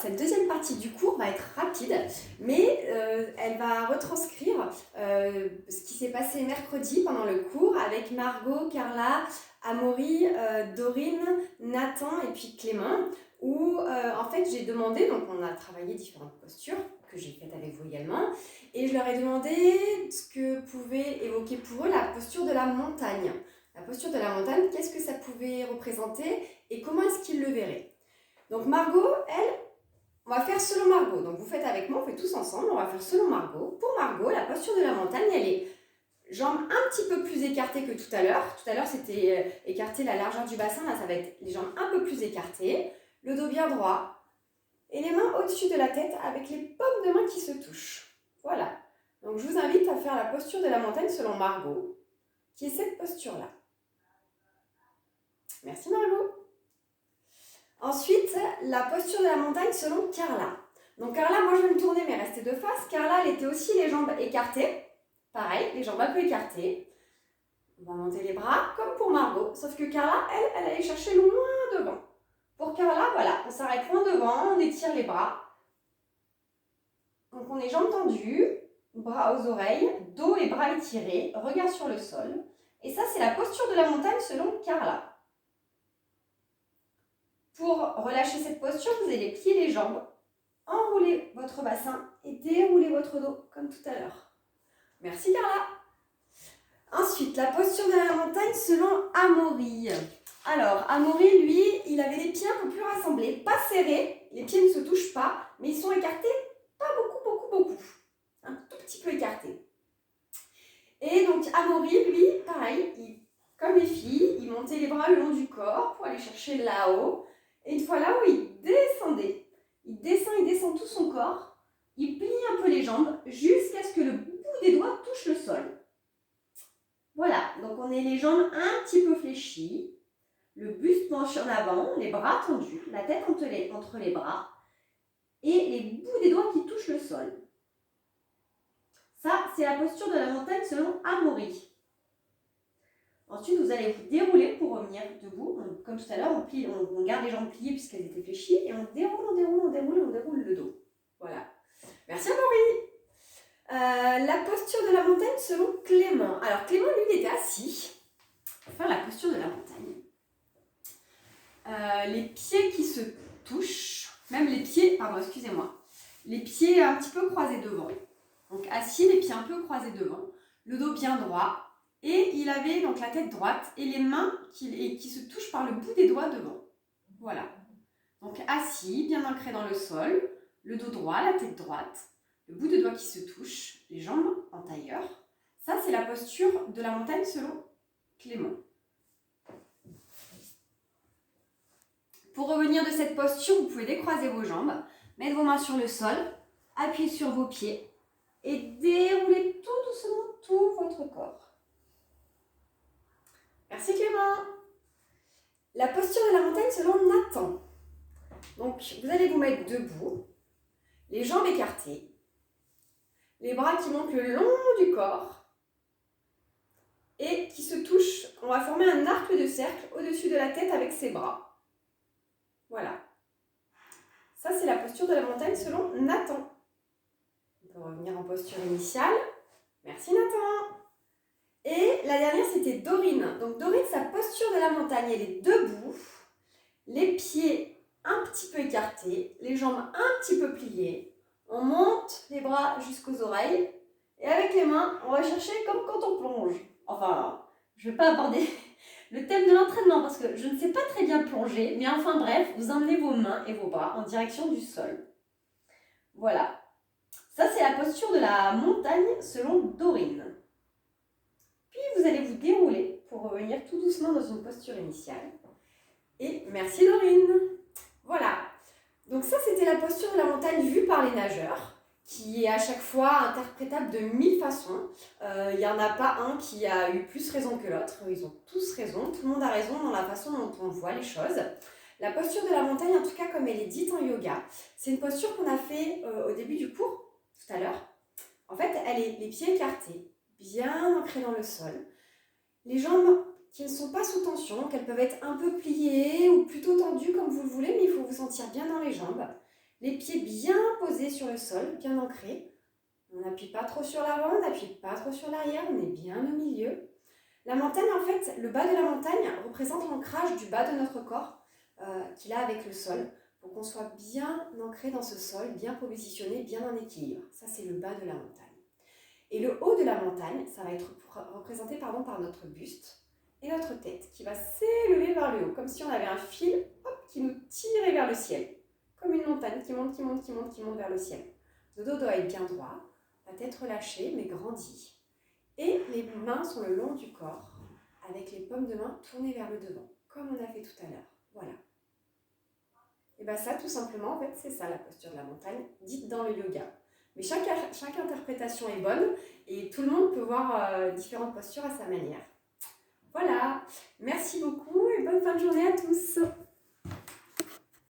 cette deuxième partie du cours va être rapide, mais elle va retranscrire ce qui s'est passé mercredi pendant le cours avec Margot, Carla, Amaury, Dorine, Nathan et puis Clément, où en fait j'ai demandé, donc on a travaillé différentes postures que j'ai faites avec vous également, et je leur ai demandé ce que pouvait évoquer pour eux la posture de la montagne. La posture de la montagne, qu'est-ce que ça pouvait représenter et comment est-ce qu'ils le verraient. Donc Margot, elle, on va faire selon Margot. Donc vous faites avec moi, on fait tous ensemble, on va faire selon Margot. Pour Margot, la posture de la montagne, elle est jambes un petit peu plus écartées que tout à l'heure. Tout à l'heure, c'était écarter la largeur du bassin. Là, ça va être les jambes un peu plus écartées. Le dos bien droit. Et les mains au-dessus de la tête avec les paumes de main qui se touchent. Voilà. Donc je vous invite à faire la posture de la montagne selon Margot, qui est cette posture-là. Merci Margot. Ensuite, la posture de la montagne selon Carla. Donc Carla, moi je vais me tourner mais rester de face. Carla, elle était aussi les jambes écartées. Pareil, les jambes un peu écartées. On va monter les bras comme pour Margot. Sauf que Carla, elle allait chercher loin devant. Pour Carla, voilà, on s'arrête loin devant, on étire les bras. Donc on est jambes tendues, bras aux oreilles, dos et bras étirés, regard sur le sol. Et ça, c'est la posture de la montagne selon Carla. Pour relâcher cette posture, vous allez plier les jambes, enrouler votre bassin et dérouler votre dos comme tout à l'heure. Merci Carla. Ensuite, la posture de la montagne selon Amaury. Alors, Amaury, lui, il avait les pieds un peu plus rassemblés, pas serrés, les pieds ne se touchent pas, mais ils sont écartés, pas beaucoup. Un tout petit peu écartés. Et donc, Amaury, lui, pareil, comme les filles, il montait les bras le long du corps pour aller chercher là-haut. Et une fois là-haut, il descendait. Il descend tout son corps. Il plie un peu les jambes jusqu'à ce que le bout des doigts touche le sol. Voilà, donc on est les jambes un petit peu fléchies, le buste penché en avant, les bras tendus, la tête entre les bras et les bouts des doigts qui touchent le sol. Ça, c'est la posture de la montagne selon Amaury. Ensuite, vous allez vous dérouler pour revenir debout. Comme tout à l'heure, on garde les jambes pliées puisqu'elles étaient fléchies et on déroule le dos. Voilà. Merci Amaury. La posture de la montagne selon Clément. Alors Clément, lui, il était assis. On va faire la posture de la montagne. Les pieds qui se touchent, même les pieds, les pieds un petit peu croisés devant. Donc assis, les pieds un peu croisés devant, le dos bien droit. Et il avait donc la tête droite et les mains qui se touchent par le bout des doigts devant. Voilà. Donc assis, bien ancré dans le sol, le dos droit, la tête droite, le bout des doigts qui se touchent, les jambes en tailleur. Ça, c'est la posture de la montagne selon Clément. Pour revenir de cette posture, vous pouvez décroiser vos jambes, mettre vos mains sur le sol, appuyer sur vos pieds et dérouler tout doucement tout votre corps. Merci Clément. La posture de la montagne selon Nathan. Donc, vous allez vous mettre debout, les jambes écartées, les bras qui montent le long du corps et qui se touchent. On va former un arc de cercle au-dessus de la tête avec ses bras. Voilà. Ça, c'est la posture de la montagne selon Nathan. On peut revenir en posture initiale. Merci Nathan. Et la dernière, c'était Dorine. Donc Dorine, sa posture de la montagne, elle est debout, les pieds un petit peu écartés, les jambes un petit peu pliées. On monte les bras jusqu'aux oreilles et avec les mains, on va chercher comme quand on plonge. Enfin, je ne vais pas aborder le thème de l'entraînement parce que je ne sais pas très bien plonger, mais enfin bref, vous emmenez vos mains et vos bras en direction du sol. Voilà. Ça, c'est la posture de la montagne selon Dorine. Puis vous allez vous dérouler pour revenir tout doucement dans une posture initiale. Et merci Dorine. Voilà. Donc ça, c'était la posture de la montagne vue par les nageurs, qui est à chaque fois interprétable de 1000 façons. Il n'y en a pas un qui a eu plus raison que l'autre. Ils ont tous raison. Tout le monde a raison dans la façon dont on voit les choses. La posture de la montagne, en tout cas comme elle est dite en yoga, c'est une posture qu'on a fait au début du cours, tout à l'heure. En fait, elle est les pieds écartés, bien ancrés dans le sol. Les jambes qui ne sont pas sous tension, qu'elles peuvent être un peu pliées ou plutôt tendues comme vous le voulez, mais il faut vous sentir bien dans les jambes. Les pieds bien posés sur le sol, bien ancrés. On n'appuie pas trop sur l'avant, on n'appuie pas trop sur l'arrière, on est bien au milieu. La montagne, en fait, le bas de la montagne représente l'ancrage du bas de notre corps qu'il a avec le sol, pour qu'on soit bien ancré dans ce sol, bien positionné, bien en équilibre. Ça, c'est le bas de la montagne. Et le haut de la montagne, ça va être représenté par notre buste et notre tête qui va s'élever vers le haut, comme si on avait un fil qui nous tirait vers le ciel. Comme une montagne qui monte, qui monte, qui monte, qui monte vers le ciel. Le dos doit être bien droit, la tête relâchée mais grandie. Et les mains sont le long du corps, avec les paumes de main tournées vers le devant, comme on a fait tout à l'heure. Voilà. Et bien ça, tout simplement, en fait, c'est ça la posture de la montagne, dite dans le yoga. Mais chaque interprétation est bonne et tout le monde peut voir différentes postures à sa manière. Voilà, merci beaucoup et bonne fin de journée à tous.